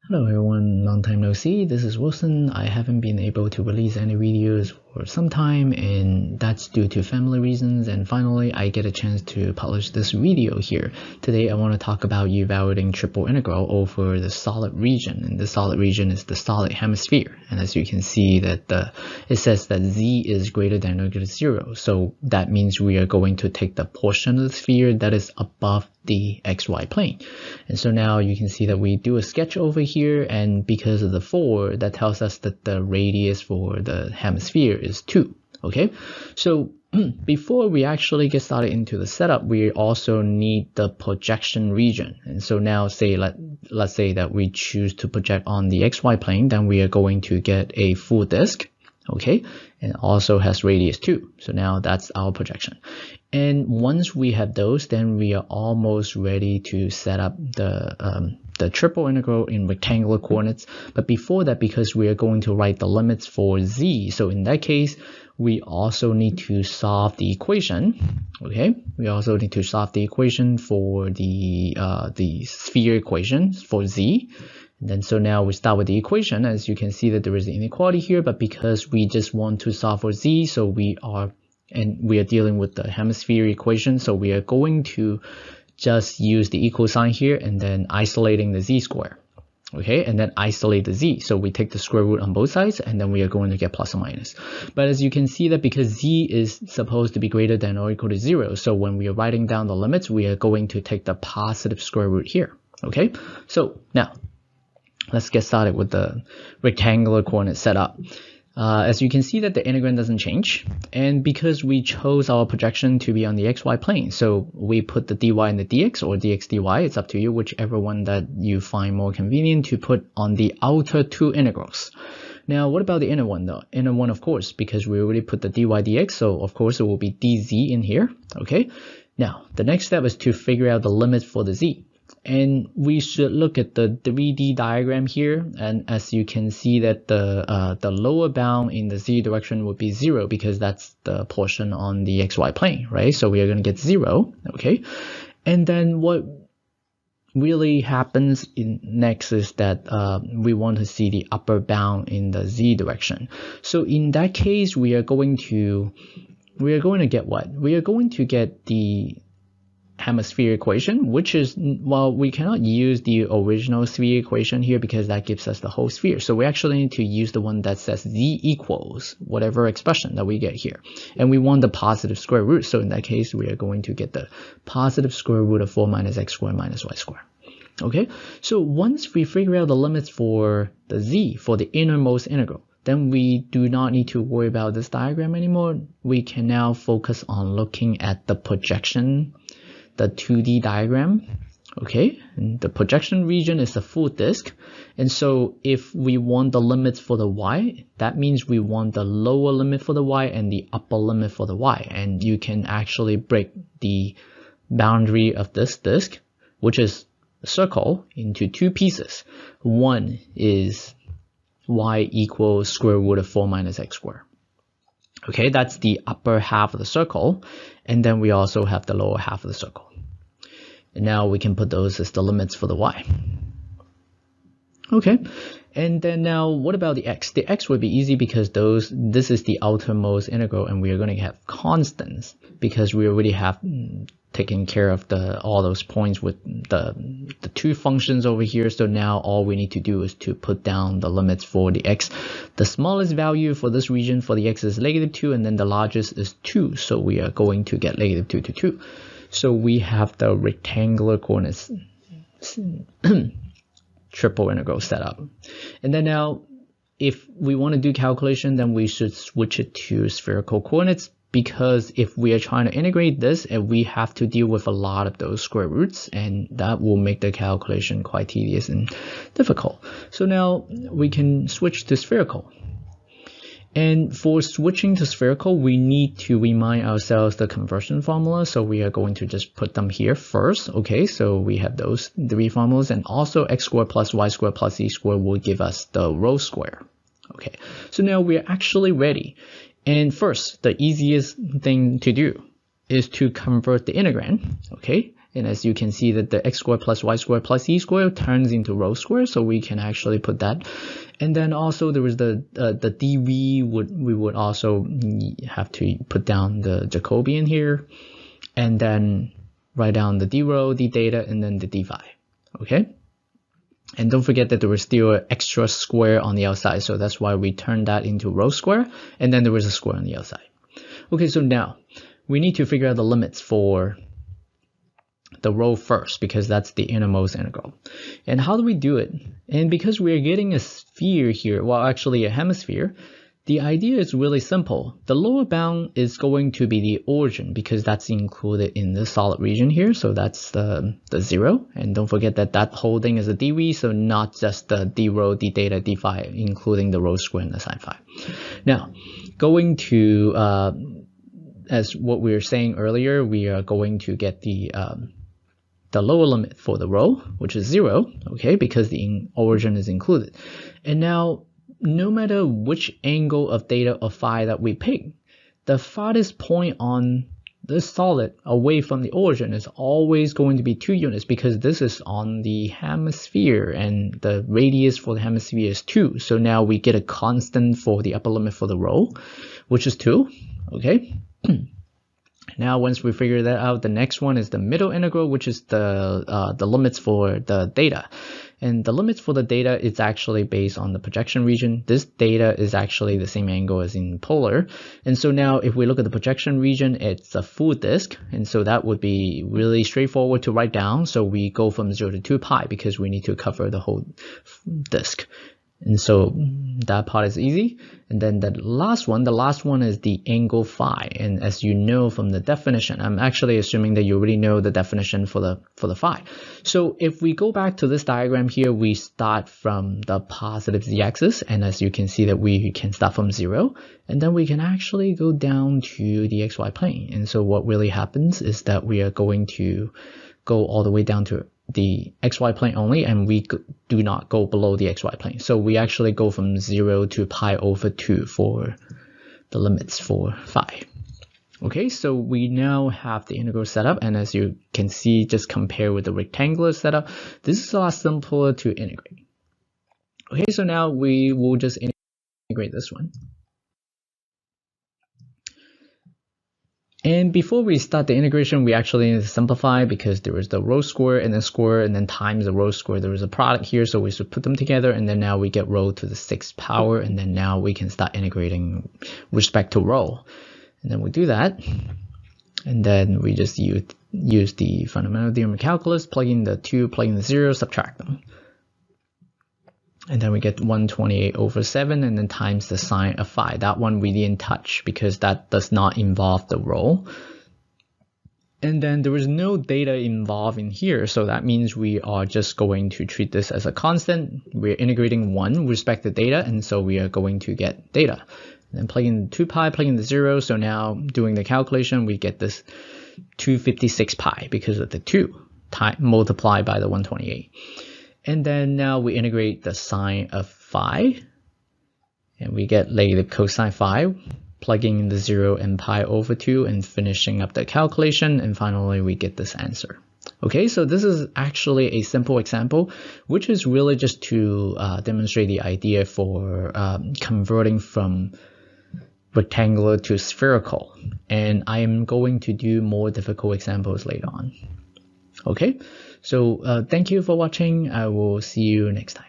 Hello everyone, long time no see. This is Wilson. I haven't been able to release any videos for some time, and that's due to family reasons, and finally I get a chance to publish this video here. Today I want to talk about evaluating triple integral over the solid region, and the solid region is the solid hemisphere. And as you can see that it says that z is greater than or equal to 0, so that means we are going to take the portion of the sphere that is above the xy plane. And so now you can see that we do a sketch over here, and because of the 4, that tells us that the radius for the hemisphere is 2. Okay, so before we actually get started into the setup, we also need the projection region. And so now let's say that we choose to project on the xy plane, then we are going to get a full disk. Okay, and also has radius 2. So now that's our projection. And once we have those, then we are almost ready to set up the triple integral in rectangular coordinates. But before that, because we are going to write the limits for z, so in that case, we also need to solve the equation. Okay, we also need to solve the equation for the sphere equation for z. And then so now we start with the equation. As you can see that there is an inequality here, but because we just want to solve for z, so we are dealing with the hemisphere equation, so we are going to just use the equal sign here and then isolating the z square. Okay, and then isolate the z, so we take the square root on both sides, and then we are going to get plus or minus. But as you can see that because z is supposed to be greater than or equal to 0, so when we are writing down the limits, we are going to take the positive square root here. Okay, so now let's get started with the rectangular coordinate setup. As you can see that the integrand doesn't change, and because we chose our projection to be on the xy plane, so we put the dy and the dx, or dx dy, it's up to you, whichever one that you find more convenient to put on the outer two integrals. Now what about the inner one though? Inner one, of course, because we already put the dy dx, so of course it will be dz in here. Okay, now the next step is to figure out the limits for the z. And we should look at the 3D diagram here, and as you can see that the lower bound in the z direction would be 0 because that's the portion on the xy plane, right? So we are going to get 0, okay? And then what really happens next is that we want to see the upper bound in the z direction. So in that case, we are going to get what? We are going to get the hemisphere equation, which is, well, we cannot use the original sphere equation here because that gives us the whole sphere. So we actually need to use the one that says z equals whatever expression that we get here. And we want the positive square root. So in that case, we are going to get the positive square root of 4 minus x squared minus y squared. Okay, so once we figure out the limits for the z, for the innermost integral, then we do not need to worry about this diagram anymore. We can now focus on looking at the projection, the 2D diagram. Okay, and the projection region is a full disk, and so if we want the limits for the y, that means we want the lower limit for the y and the upper limit for the y. And you can actually break the boundary of this disk, which is a circle, into two pieces. One is y equals square root of 4 minus x squared. Okay, that's the upper half of the circle, and then we also have the lower half of the circle. And now we can put those as the limits for the y. Okay, and then now what about the x? The x would be easy because this is the outermost integral, and we are going to have constants because we already have taken care of all those points with the two functions over here. So now all we need to do is to put down the limits for the x. The smallest value for this region for the x is -2, and then the largest is 2. So we are going to get -2 to 2. So we have the rectangular coordinates triple integral set up. And then now if we want to do calculation, then we should switch it to spherical coordinates, because if we are trying to integrate this, and we have to deal with a lot of those square roots, and that will make the calculation quite tedious and difficult. So now we can switch to spherical. And for switching to spherical, we need to remind ourselves the conversion formula. So we are going to just put them here first. Okay, so we have those 3 formulas, and also x squared plus y squared plus z squared will give us the rho square. Okay, so now we're actually ready. And first, the easiest thing to do is to convert the integrand. Okay, And as you can see that the x squared plus y squared plus z squared turns into rho squared, so we can actually put that. And then also there was the dv, we would also have to put down the Jacobian here, and then write down the d rho, d theta, and then the d phi. Okay? And don't forget that there was still an extra square on the outside, so that's why we turned that into rho square, and then there was a square on the outside. Okay, so now we need to figure out the limits for the rho first, because that's the innermost integral. And how do we do it? And because we're getting a sphere here, well, actually a hemisphere, the idea is really simple. The lower bound is going to be the origin, because that's included in the solid region here. So that's the 0. And don't forget that that whole thing is a dv, so not just the d rho, d theta, d phi, including the rho square and the sine phi. Now, going to, as what we were saying earlier, we are going to get the lower limit for the rho, which is 0, okay, because the origin is included. And now, no matter which angle of theta or phi that we pick, the farthest point on the solid away from the origin is always going to be 2 units, because this is on the hemisphere and the radius for the hemisphere is 2. So now we get a constant for the upper limit for the rho, which is 2, okay? Now, once we figure that out, the next one is the middle integral, which is the limits for the theta. And the limits for the theta is actually based on the projection region. This theta is actually the same angle as in polar. And so now if we look at the projection region, it's a full disk. And so that would be really straightforward to write down. So we go from 0 to 2 pi because we need to cover the whole disk. And so that part is easy. And then the last one is the angle phi. And as you know from the definition, I'm actually assuming that you already know the definition for the phi. So if we go back to this diagram here, we start from the positive z-axis. And as you can see that we can start from 0. And then we can actually go down to the xy plane. And so what really happens is that we are going to go all the way down to the xy plane only, and we do not go below the xy plane. So we actually go from 0 to pi over 2 for the limits for phi. Okay, so we now have the integral setup, and as you can see, just compare with the rectangular setup, this is a lot simpler to integrate. Okay, so now we will just integrate this one. And before we start the integration, we actually need to simplify, because there is the rho square and then times the rho square. There is a product here, so we should put them together, and then now we get rho to the 6th power, and then now we can start integrating respect to rho. And then we do that, and then we just use the fundamental theorem of calculus, plug in the 2, plug in the 0, subtract them. And then we get 128 over 7, and then times the sine of phi. That one we didn't touch because that does not involve the rho. And then there is no data involved in here, so that means we are just going to treat this as a constant. We're integrating 1 with respect to data, and so we are going to get data. And then plug in 2 pi, plug in the 0, so now doing the calculation, we get this 256 pi because of the 2 multiplied by the 128. And then now we integrate the sine of phi, and we get negative cosine phi, plugging in the 0 and pi over 2 and finishing up the calculation, and finally we get this answer. Okay, so this is actually a simple example, which is really just to demonstrate the idea for converting from rectangular to spherical. And I am going to do more difficult examples later on. Okay, so thank you for watching. I will see you next time.